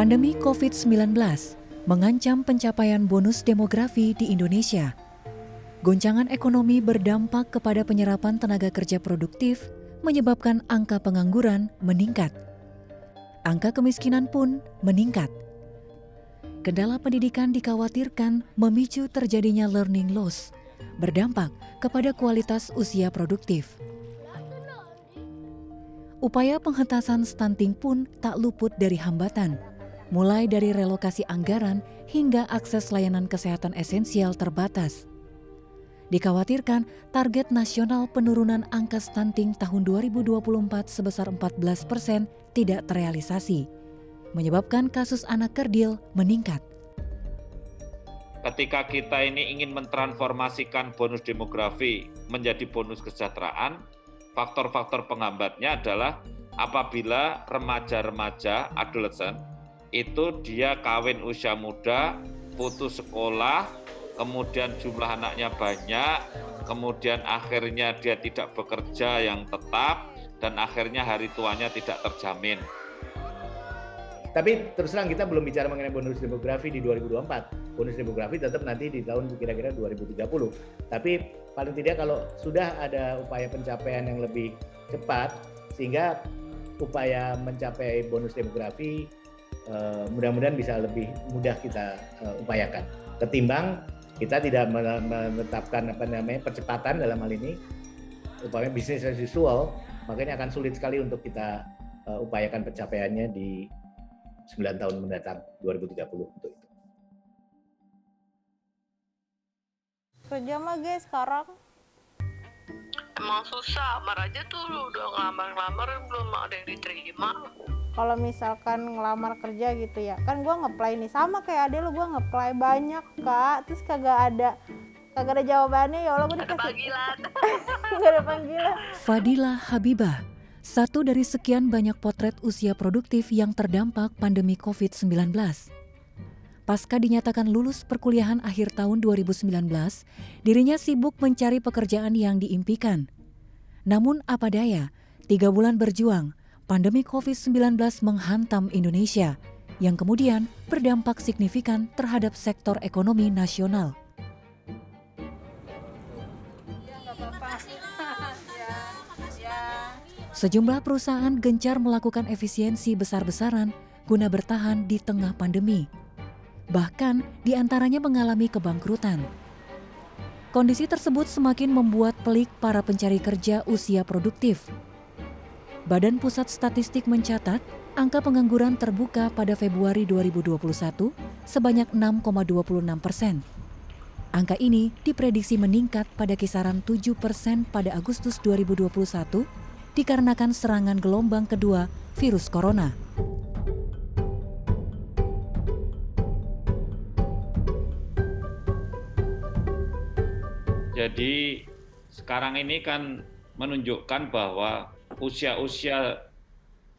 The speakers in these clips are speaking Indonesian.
Pandemi COVID-19 mengancam pencapaian bonus demografi di Indonesia. Goncangan ekonomi berdampak kepada penyerapan tenaga kerja produktif, menyebabkan angka pengangguran meningkat. Angka kemiskinan pun meningkat. Kendala pendidikan dikhawatirkan memicu terjadinya learning loss, berdampak kepada kualitas usia produktif. Upaya penghentasan stunting pun tak luput dari hambatan, mulai dari relokasi anggaran hingga akses layanan kesehatan esensial terbatas. Dikhawatirkan target nasional penurunan angka stunting tahun 2024 sebesar 14% tidak terrealisasi, menyebabkan kasus anak kerdil meningkat. Ketika kita ini ingin mentransformasikan bonus demografi menjadi bonus kesejahteraan, faktor-faktor penghambatnya adalah apabila remaja-remaja, adolescent, itu dia kawin usia muda, putus sekolah, kemudian jumlah anaknya banyak, kemudian akhirnya dia tidak bekerja yang tetap, dan akhirnya hari tuanya tidak terjamin. Tapi terus terang kita belum bicara mengenai bonus demografi di 2024. Bonus demografi tetap nanti di tahun kira-kira 2030. Tapi paling tidak kalau sudah ada upaya pencapaian yang lebih cepat, sehingga upaya mencapai bonus demografi mudah-mudahan bisa lebih mudah kita upayakan. Ketimbang kita tidak menetapkan percepatan dalam hal ini, upaya business as usual, makanya akan sulit sekali untuk kita upayakan pencapaiannya di 9 tahun mendatang, 2030 untuk itu. Kerja mah guys sekarang emang susah, Mar aja tuh lu udah ngelamar-ngelamar belum ada yang diterima. kalau misalkan ngelamar kerja gitu ya, kan gue nge-apply nih sama kayak adek lu, gue nge-apply banyak kak, terus kagak ada jawabannya. Ya Allah, gue dikasih Panggilan. nggak ada panggilan. Fadilah Habibah, satu dari sekian banyak potret usia produktif yang terdampak pandemi COVID-19. Pasca dinyatakan lulus perkuliahan akhir tahun 2019, dirinya sibuk mencari pekerjaan yang diimpikan. Namun apa daya, 3 bulan berjuang, pandemi COVID-19 menghantam Indonesia, yang kemudian berdampak signifikan terhadap sektor ekonomi nasional. Sejumlah perusahaan gencar melakukan efisiensi besar-besaran guna bertahan di tengah pandemi. Bahkan di antaranya mengalami kebangkrutan. Kondisi tersebut semakin membuat pelik para pencari kerja usia produktif. Badan Pusat Statistik mencatat angka pengangguran terbuka pada Februari 2021 sebanyak 6,26%. Angka ini diprediksi meningkat pada kisaran 7% pada Agustus 2021 dikarenakan serangan gelombang kedua virus corona. Jadi sekarang ini kan menunjukkan bahwa usia-usia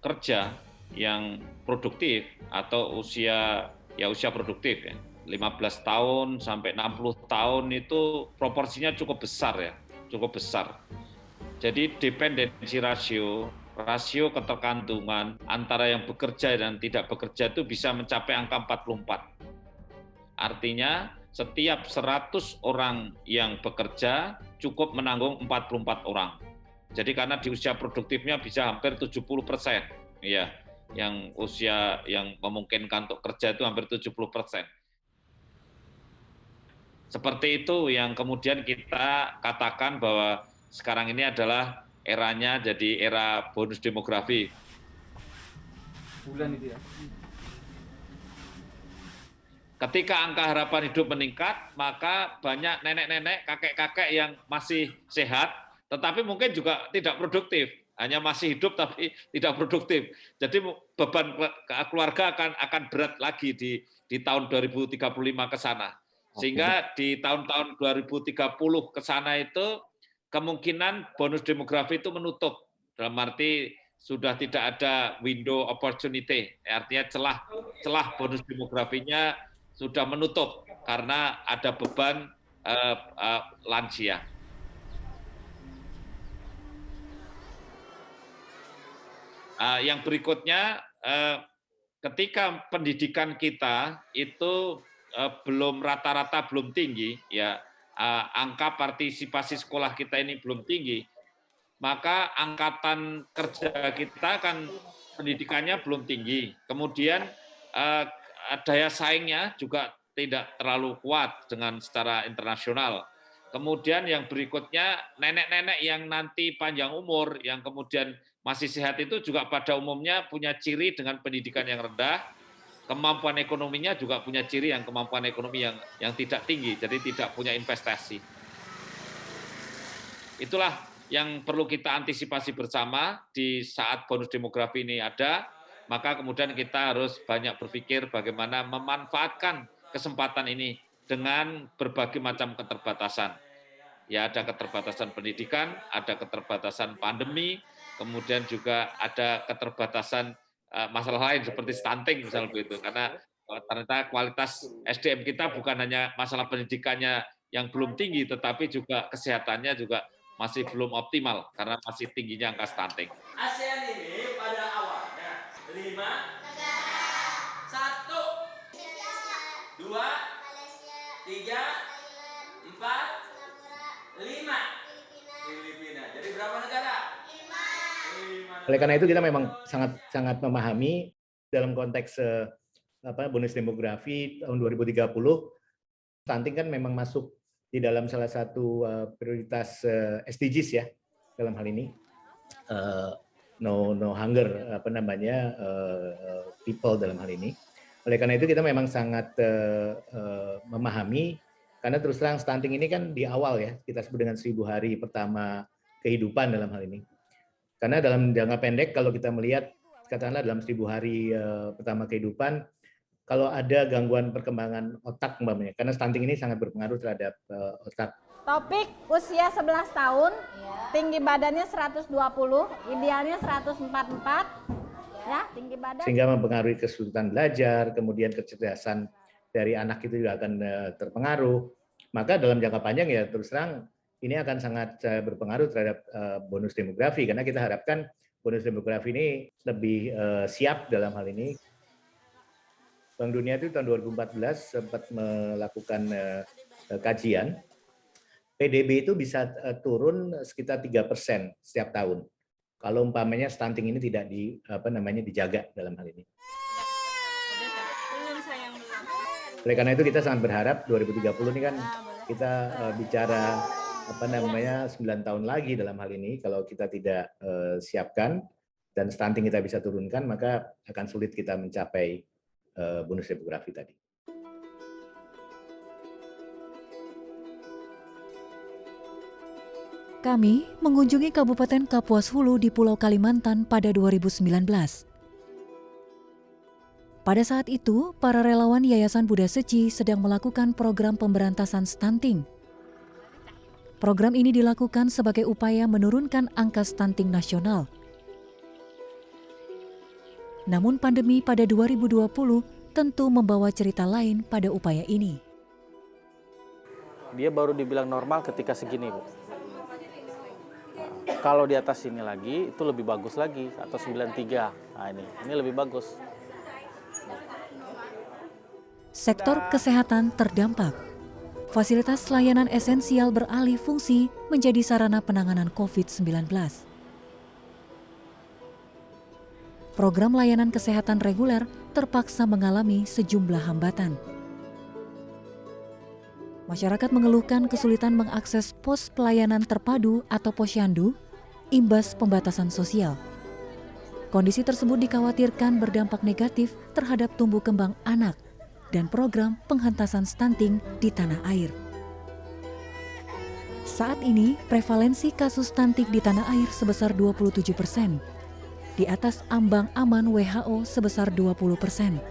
kerja yang produktif atau usia produktif ya, 15 tahun sampai 60 tahun itu proporsinya cukup besar. Jadi dependensi rasio ketergantungan antara yang bekerja dan tidak bekerja itu bisa mencapai angka 44. Artinya setiap 100 orang yang bekerja cukup menanggung 44 orang. Jadi karena di usia produktifnya bisa hampir 70%. Ya, yang usia yang memungkinkan untuk kerja itu hampir 70%. Seperti itu yang kemudian kita katakan bahwa sekarang ini adalah eranya jadi era bonus demografi. Bulan itu ya. Ketika angka harapan hidup meningkat, maka banyak nenek-nenek, kakek-kakek yang masih sehat, tetapi mungkin juga tidak produktif. Hanya masih hidup tapi tidak produktif. Jadi beban keluarga akan berat lagi di tahun 2035 ke sana. Sehingga di tahun-tahun 2030 ke sana itu kemungkinan bonus demografi itu menutup. Dalam arti sudah tidak ada window opportunity. Artinya celah bonus demografinya sudah menutup karena ada beban lansia. Yang berikutnya ketika pendidikan kita itu belum rata-rata belum tinggi, ya angka partisipasi sekolah kita ini belum tinggi, maka angkatan kerja kita kan pendidikannya belum tinggi. Kemudian daya saingnya juga tidak terlalu kuat dengan secara internasional. Kemudian yang berikutnya, nenek-nenek yang nanti panjang umur, yang kemudian masih sehat itu juga pada umumnya punya ciri dengan pendidikan yang rendah, kemampuan ekonominya juga punya ciri yang kemampuan ekonomi yang tidak tinggi, jadi tidak punya investasi. Itulah yang perlu kita antisipasi bersama di saat bonus demografi ini ada, maka kemudian kita harus banyak berpikir bagaimana memanfaatkan kesempatan ini dengan berbagai macam keterbatasan. Ya, ada keterbatasan pendidikan, ada keterbatasan pandemi, kemudian juga ada keterbatasan masalah lain seperti stunting misalnya begitu, karena ternyata kualitas SDM kita bukan hanya masalah pendidikannya yang belum tinggi, tetapi juga kesehatannya juga masih belum optimal karena masih tingginya angka stunting. ASEAN ini pada awalnya 5 negara, 1, 2, 3, 4, 5 Filipina. Jadi berapa negara? 5. Oleh karena itu kita memang sangat memahami dalam konteks bonus demografi tahun 2030, stunting kan memang masuk di dalam salah satu prioritas SDGs ya dalam hal ini. No hunger people dalam hal ini. Oleh karena itu kita memang sangat memahami. Karena terus terang stunting ini kan di awal ya, kita sebut dengan 1000 hari pertama kehidupan dalam hal ini. Karena dalam jangka pendek kalau kita melihat, katakanlah dalam 1000 hari pertama kehidupan, kalau ada gangguan perkembangan otak umpamanya, karena stunting ini sangat berpengaruh terhadap otak. Topik usia 11 tahun, tinggi badannya 120, idealnya 144, ya tinggi badan. Sehingga mempengaruhi kesulitan belajar, kemudian kecerdasan dari anak itu juga akan terpengaruh. Maka dalam jangka panjang ya terus terang ini akan sangat berpengaruh terhadap bonus demografi, karena kita harapkan bonus demografi ini lebih siap dalam hal ini. Bank Dunia itu tahun 2014 sempat melakukan kajian, PDB itu bisa turun sekitar 3% setiap tahun. Kalau umpamanya stunting ini tidak dijaga dalam hal ini. Oleh karena itu kita sangat berharap 2030 ini kan kita bicara 9 tahun lagi dalam hal ini, kalau kita tidak siapkan dan stunting kita bisa turunkan, maka akan sulit kita mencapai bonus demografi tadi. Kami mengunjungi Kabupaten Kapuas Hulu di Pulau Kalimantan pada 2019. Pada saat itu, para relawan Yayasan Buddha Seci sedang melakukan program pemberantasan stunting. Program ini dilakukan sebagai upaya menurunkan angka stunting nasional. Namun pandemi pada 2020 tentu membawa cerita lain pada upaya ini. Dia baru dibilang normal ketika segini, Bu. Kalau di atas ini lagi, itu lebih bagus lagi, atau 93. Nah ini lebih bagus. Sektor kesehatan terdampak. Fasilitas layanan esensial beralih fungsi menjadi sarana penanganan COVID-19. Program layanan kesehatan reguler terpaksa mengalami sejumlah hambatan. Masyarakat mengeluhkan kesulitan mengakses pos pelayanan terpadu atau posyandu imbas pembatasan sosial. Kondisi tersebut dikhawatirkan berdampak negatif terhadap tumbuh kembang anak dan program penghentasan stunting di tanah air. Saat ini, prevalensi kasus stunting di tanah air sebesar 27%, di atas ambang aman WHO sebesar 20%.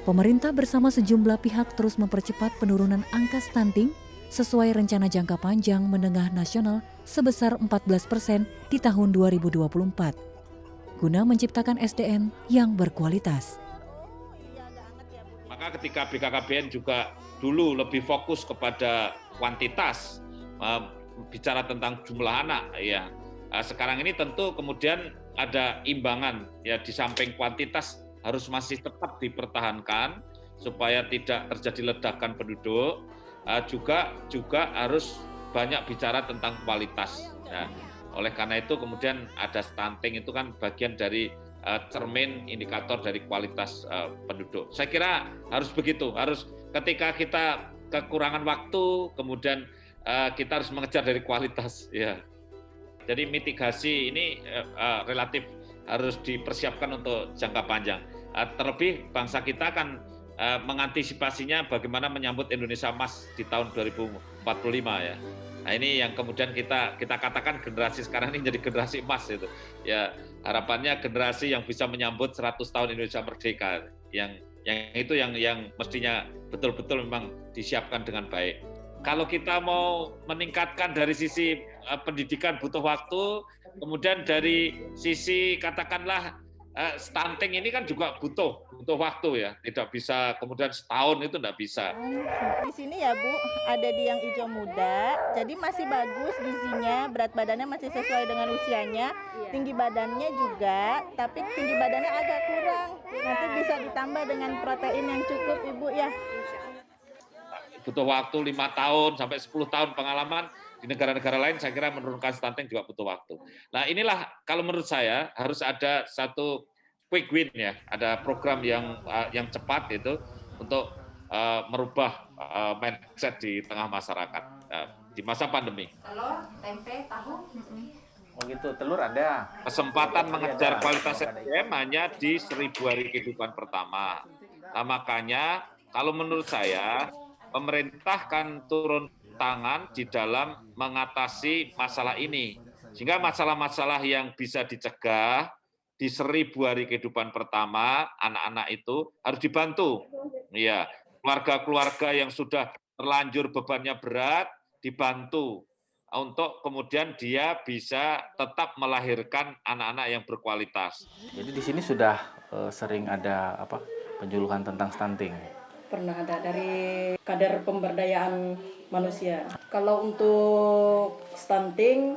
Pemerintah bersama sejumlah pihak terus mempercepat penurunan angka stunting sesuai rencana jangka panjang menengah nasional sebesar 14% di tahun 2024, guna menciptakan SDM yang berkualitas. Maka ketika BKKBN juga dulu lebih fokus kepada kuantitas, bicara tentang jumlah anak, ya sekarang ini tentu kemudian ada imbangan ya, di samping kuantitas harus masih tetap dipertahankan supaya tidak terjadi ledakan penduduk, juga harus banyak bicara tentang kualitas. Ya. Oleh karena itu kemudian ada stunting, itu kan bagian dari cermin indikator dari kualitas penduduk. Saya kira harus begitu, harus ketika kita kekurangan waktu, kemudian kita harus mengejar dari kualitas. Ya. Jadi mitigasi ini relatif harus dipersiapkan untuk jangka panjang. Terlebih bangsa kita akan mengantisipasinya bagaimana menyambut Indonesia Emas di tahun 2045 ya. Nah ini yang kemudian kita katakan generasi sekarang ini jadi generasi emas itu. Ya harapannya generasi yang bisa menyambut 100 tahun Indonesia merdeka, yang itu yang mestinya betul-betul memang disiapkan dengan baik. Kalau kita mau meningkatkan dari sisi pendidikan butuh waktu, kemudian dari sisi katakanlah stunting ini kan juga butuh waktu ya, tidak bisa kemudian setahun, itu tidak bisa. Di sini ya Bu, ada di yang hijau muda, jadi masih bagus gizinya, berat badannya masih sesuai dengan usianya, tinggi badannya juga, tapi tinggi badannya agak kurang, nanti bisa ditambah dengan protein yang cukup Ibu ya. Butuh waktu 5 tahun sampai 10 tahun pengalaman. Di negara-negara lain saya kira menurunkan stunting juga butuh waktu. Nah inilah kalau menurut saya harus ada satu quick win ya, ada program yang cepat itu untuk merubah mindset di tengah masyarakat di masa pandemi. Telur, tempe, tahu. Oh gitu, telur ada. Kesempatan mengejar kualitas SDM hanya di 1000 hari kehidupan pertama. Nah, makanya kalau menurut saya pemerintah kan turun tangan di dalam mengatasi masalah ini. Sehingga masalah-masalah yang bisa dicegah di 1000 hari kehidupan pertama, anak-anak itu harus dibantu. Ya, keluarga-keluarga yang sudah terlanjur bebannya berat, dibantu untuk kemudian dia bisa tetap melahirkan anak-anak yang berkualitas. Jadi di sini sudah sering ada penjuluhan tentang stunting. Pernah ada dari kadar pemberdayaan manusia. Kalau untuk stunting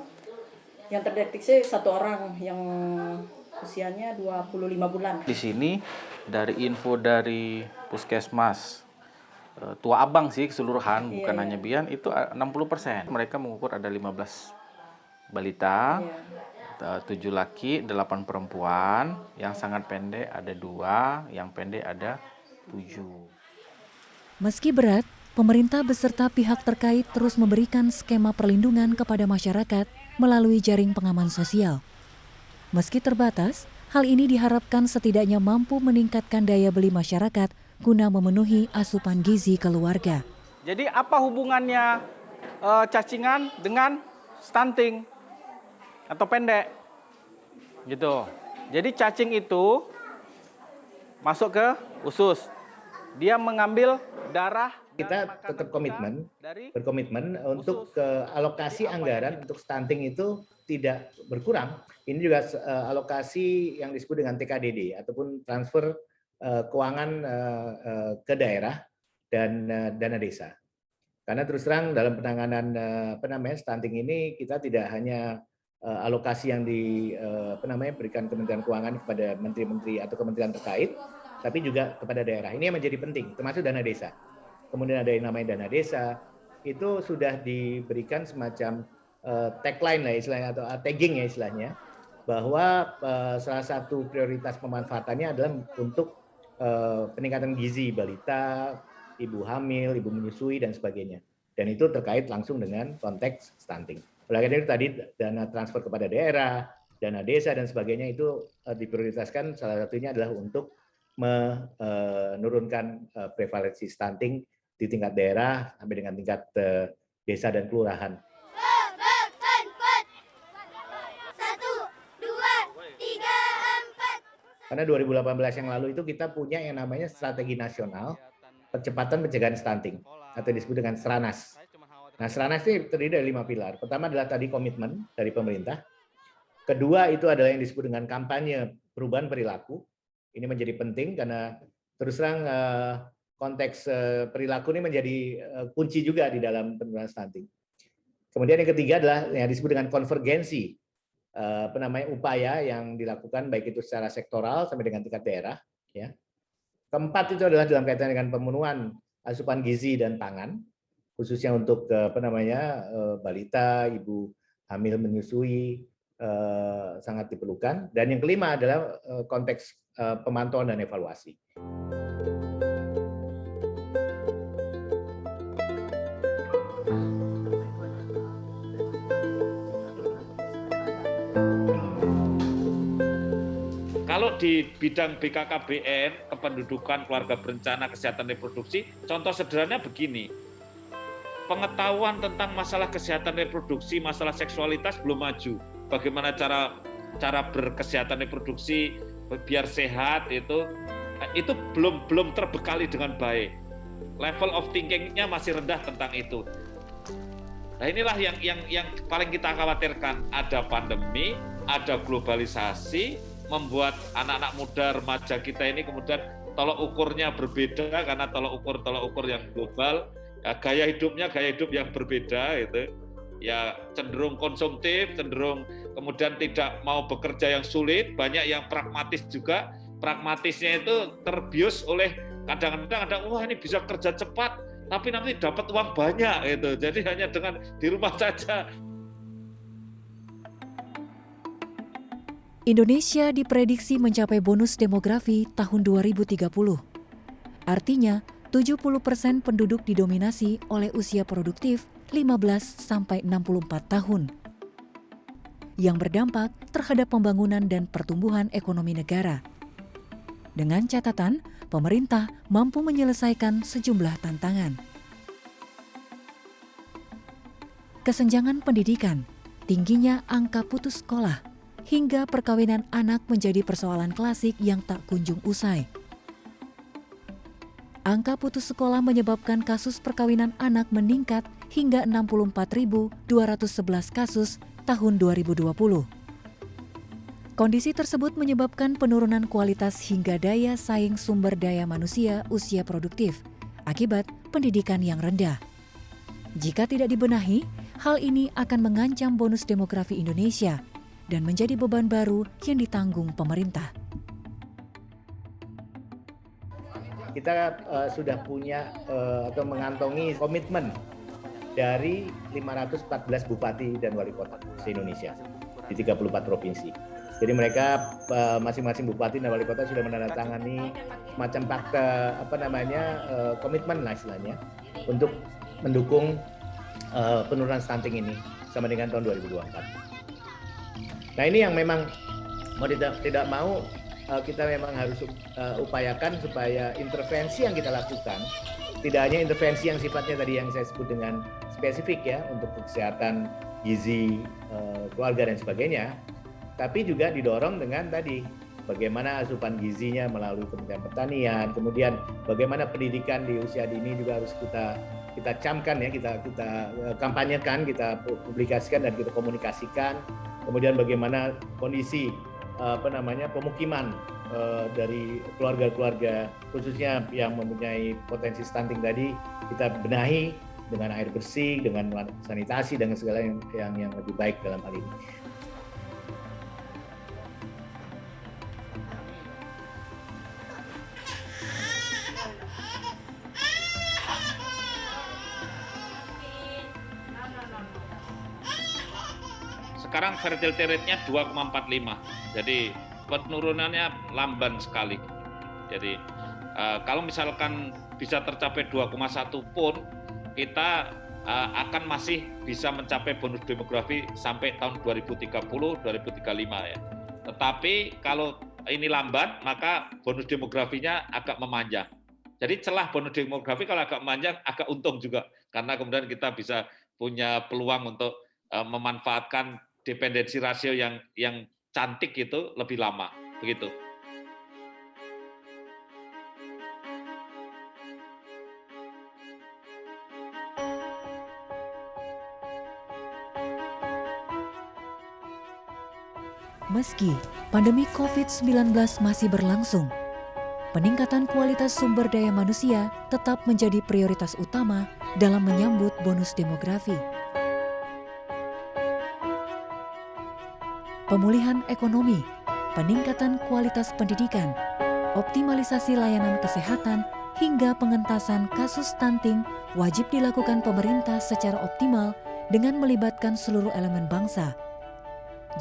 yang terdeteksi 1 orang yang usianya 25 bulan. Di sini dari info dari Puskesmas Tua Abang sih keseluruhan, bukan hanya Bian, itu 60%. Mereka mengukur ada 15 balita, 7 laki, 8 perempuan, yang sangat pendek ada 2, yang pendek ada 7. Meski berat, pemerintah beserta pihak terkait terus memberikan skema perlindungan kepada masyarakat melalui jaring pengaman sosial. Meski terbatas, hal ini diharapkan setidaknya mampu meningkatkan daya beli masyarakat guna memenuhi asupan gizi keluarga. Jadi apa hubungannya cacingan dengan stunting atau pendek? Gitu. Jadi cacing itu masuk ke usus. Dia mengambil darah. Kita tetap berkomitmen untuk alokasi anggaran untuk stunting itu tidak berkurang. Ini juga alokasi yang disebut dengan TKDD ataupun transfer keuangan ke daerah dan dana desa. Karena terus terang dalam penanganan stunting ini kita tidak hanya alokasi yang berikan Kementerian Keuangan kepada menteri-menteri atau kementerian terkait, tapi juga kepada daerah. Ini yang menjadi penting, termasuk dana desa. Kemudian ada yang namanya dana desa, itu sudah diberikan semacam tagline lah istilahnya, atau tagging ya istilahnya, bahwa salah satu prioritas pemanfaatannya adalah untuk peningkatan gizi balita, ibu hamil, ibu menyusui, dan sebagainya. Dan itu terkait langsung dengan konteks stunting. Oleh karena itu tadi dana transfer kepada daerah, dana desa, dan sebagainya itu diprioritaskan, salah satunya adalah untuk menurunkan prevalensi stunting di tingkat daerah sampai dengan tingkat desa dan kelurahan. 1, 2, 3, 4. Karena 2018 yang lalu itu kita punya yang namanya strategi nasional percepatan pencegahan stunting atau disebut dengan SRANAS. Nah, SRANAS ini terdiri dari 5 pilar. Pertama adalah tadi komitmen dari pemerintah. Kedua itu adalah yang disebut dengan kampanye perubahan perilaku. Ini menjadi penting karena terus terang konteks perilaku ini menjadi kunci juga di dalam penurunan stunting. Kemudian yang ketiga adalah yang disebut dengan konvergensi upaya yang dilakukan baik itu secara sektoral sampai dengan tingkat daerah. Ya. Keempat itu adalah dalam kaitan dengan pemenuhan asupan gizi dan pangan, khususnya untuk balita, ibu hamil menyusui sangat diperlukan. Dan yang kelima adalah konteks pemantauan dan evaluasi. Kalau di bidang BKKBN, kependudukan, keluarga berencana, kesehatan reproduksi, contoh sederhananya begini. Pengetahuan tentang masalah kesehatan reproduksi, masalah seksualitas belum maju. Bagaimana cara berkesehatan reproduksi biar sehat itu belum terbekali dengan baik. Level of thinking-nya masih rendah tentang itu. Nah, inilah yang paling kita khawatirkan. Ada pandemi, ada globalisasi, membuat anak-anak muda remaja kita ini kemudian tolok ukurnya berbeda karena tolok ukur yang global, ya, gaya hidup yang berbeda itu ya, cenderung konsumtif, cenderung kemudian tidak mau bekerja yang sulit, banyak yang pragmatis juga. Pragmatisnya itu terbius oleh kadang-kadang ada wah ini bisa kerja cepat tapi nanti dapat uang banyak gitu. Jadi hanya dengan di rumah saja. Indonesia diprediksi mencapai bonus demografi tahun 2030. Artinya, 70% penduduk didominasi oleh usia produktif 15-64 tahun, yang berdampak terhadap pembangunan dan pertumbuhan ekonomi negara. Dengan catatan, pemerintah mampu menyelesaikan sejumlah tantangan. Kesenjangan pendidikan, tingginya angka putus sekolah, hingga perkawinan anak menjadi persoalan klasik yang tak kunjung usai. Angka putus sekolah menyebabkan kasus perkawinan anak meningkat hingga 64.211 kasus tahun 2020. Kondisi tersebut menyebabkan penurunan kualitas hingga daya saing sumber daya manusia usia produktif akibat pendidikan yang rendah. Jika tidak dibenahi, hal ini akan mengancam bonus demografi Indonesia dan menjadi beban baru yang ditanggung pemerintah. Kita sudah punya atau mengantongi komitmen dari 514 bupati dan wali kota se-Indonesia di 34 provinsi. Jadi mereka masing-masing bupati dan wali kota sudah menandatangani semacam fakta komitmen lah istilahnya untuk mendukung penurunan stunting ini sama dengan tahun 2024. Nah ini yang memang mau tidak mau kita memang harus upayakan supaya intervensi yang kita lakukan tidak hanya intervensi yang sifatnya tadi yang saya sebut dengan spesifik ya untuk kesehatan gizi, keluarga dan sebagainya, tapi juga didorong dengan tadi bagaimana asupan gizinya melalui Kementerian Pertanian, kemudian bagaimana pendidikan di usia dini juga harus kita camkan ya, kita kampanyekan, kita publikasikan dan kita komunikasikan. Kemudian bagaimana kondisi pemukiman dari keluarga-keluarga khususnya yang mempunyai potensi stunting tadi kita benahi dengan air bersih, dengan sanitasi dan segala yang lebih baik dalam hal ini. Sekarang fertility rate-nya 2,45. Jadi penurunannya lamban sekali. Jadi kalau misalkan bisa tercapai 2,1 pun kita akan masih bisa mencapai bonus demografi sampai tahun 2030, 2035 ya. Tetapi kalau ini lambat maka bonus demografinya agak memanjang. Jadi celah bonus demografi kalau agak memanjang agak untung juga karena kemudian kita bisa punya peluang untuk memanfaatkan dependensi rasio yang cantik itu lebih lama, begitu. Meski pandemi COVID-19 masih berlangsung, peningkatan kualitas sumber daya manusia tetap menjadi prioritas utama dalam menyambut bonus demografi. pemulihan ekonomi, peningkatan kualitas pendidikan, optimalisasi layanan kesehatan, hingga pengentasan kasus stunting wajib dilakukan pemerintah secara optimal dengan melibatkan seluruh elemen bangsa.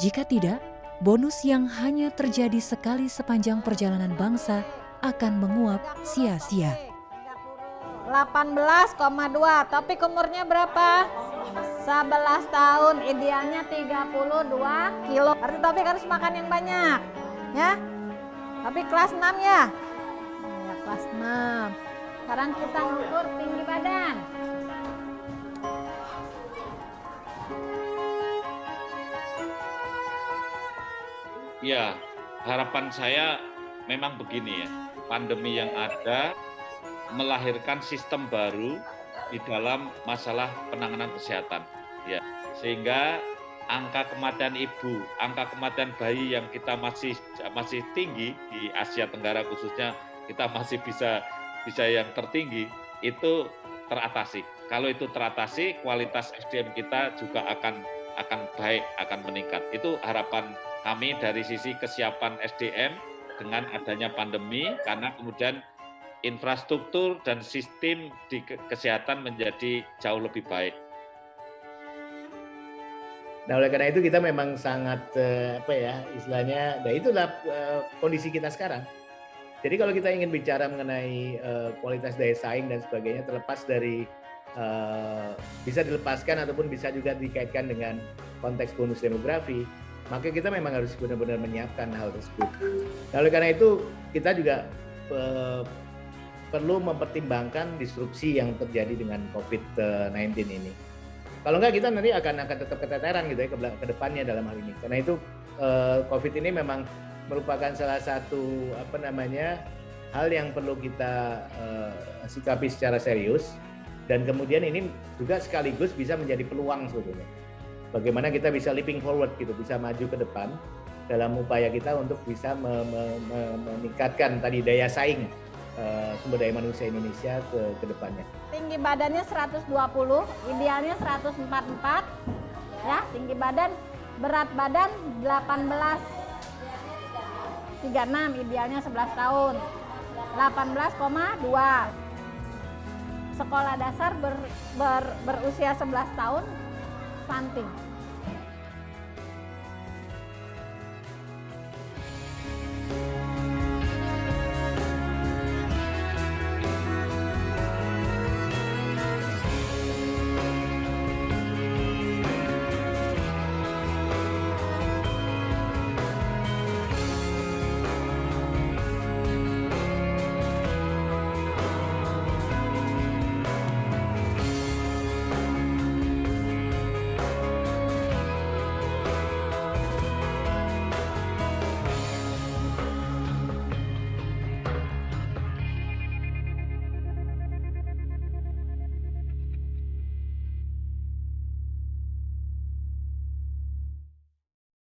Jika tidak, bonus yang hanya terjadi sekali sepanjang perjalanan bangsa akan menguap sia-sia. 18,2, topik umurnya berapa? 11 tahun, idealnya 32 kilo. Berarti Topik harus makan yang banyak, ya. Tapi kelas 6 ya? Ya, kelas 6. Sekarang kita ngukur tinggi badan. Ya, harapan saya memang begini ya. Pandemi yang ada melahirkan sistem baru di dalam masalah penanganan kesehatan. Ya, sehingga angka kematian ibu, angka kematian bayi yang kita masih tinggi di Asia Tenggara khususnya, kita masih bisa yang tertinggi, itu teratasi. Kalau itu teratasi, kualitas SDM kita juga akan baik, akan meningkat. Itu harapan kami dari sisi kesiapan SDM dengan adanya pandemi, karena kemudian infrastruktur dan sistem di kesehatan menjadi jauh lebih baik. Nah, oleh karena itu kita memang sangat istilahnya, nah itulah kondisi kita sekarang. Jadi kalau kita ingin bicara mengenai kualitas daya saing dan sebagainya, terlepas dari bisa dilepaskan ataupun bisa juga dikaitkan dengan konteks bonus demografi, maka kita memang harus benar-benar menyiapkan hal tersebut. Nah, oleh karena itu kita juga perlu mempertimbangkan disrupsi yang terjadi dengan COVID-19 ini. Kalau enggak, kita nanti akan tetap keteteran gitu ya ke depannya dalam hal ini. Karena itu COVID ini memang merupakan salah satu hal yang perlu kita sikapi secara serius, dan kemudian ini juga sekaligus bisa menjadi peluang sebetulnya. Bagaimana kita bisa leaping forward gitu, bisa maju ke depan dalam upaya kita untuk bisa meningkatkan tadi daya saing sumber daya manusia Indonesia ke depannya. Tinggi badannya 120, idealnya 144, ya, tinggi badan. Berat badan 18,36, idealnya 11 tahun. 18,2. Sekolah dasar berusia 11 tahun, stunting.